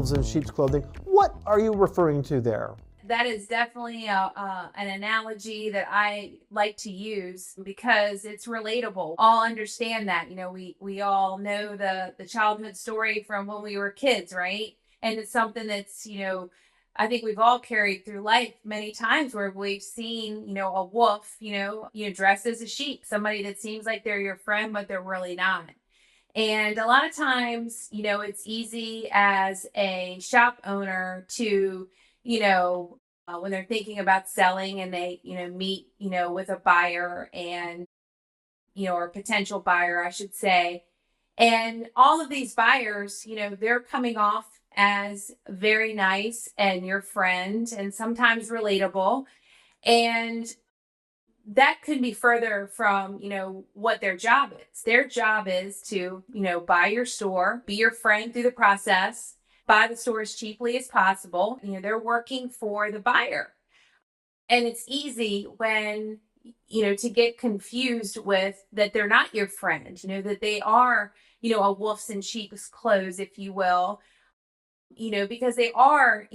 wolves in sheep's clothing. What are you referring to there? That is definitely an analogy that I like to use because it's relatable. All understand that. We all know the childhood story from when we were kids, right? And it's something that's, I think we've all carried through life many times where we've seen, a wolf, dressed as a sheep, somebody that seems like they're your friend, but they're really not. And a lot of times, it's easy as a shop owner to, when they're thinking about selling and they, meet, with a buyer and, or a potential buyer, I should say. And all of these buyers, they're coming off as very nice and your friend and sometimes relatable. And that could be further from what their job is. Their job is to buy your store, be your friend through the process, buy the store as cheaply as possible. They're working for the buyer. And it's easy when to get confused with that they're not your friend, that they are a wolf's in sheep's clothes, if you will, because they are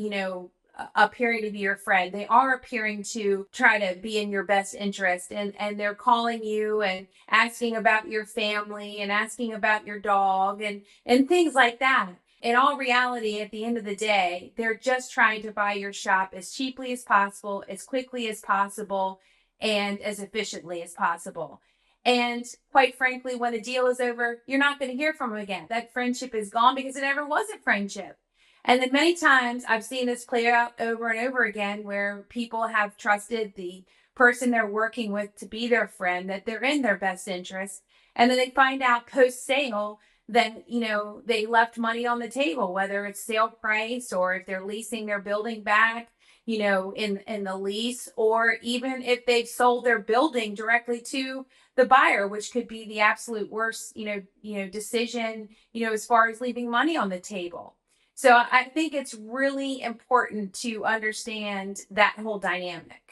appearing to be your friend. They are appearing to try to be in your best interest, and they're calling you and asking about your family and asking about your dog and things like that. In all reality, at the end of the day, they're just trying to buy your shop as cheaply as possible, as quickly as possible, and as efficiently as possible. And quite frankly, when the deal is over, you're not going to hear from them again. That friendship is gone because it never was a friendship. And then many times I've seen this play out over and over again where people have trusted the person they're working with to be their friend, that they're in their best interest. And then they find out post sale that, they left money on the table, whether it's sale price or if they're leasing their building back, in the lease, or even if they've sold their building directly to the buyer, which could be the absolute worst, decision, as far as leaving money on the table. So I think it's really important to understand that whole dynamic.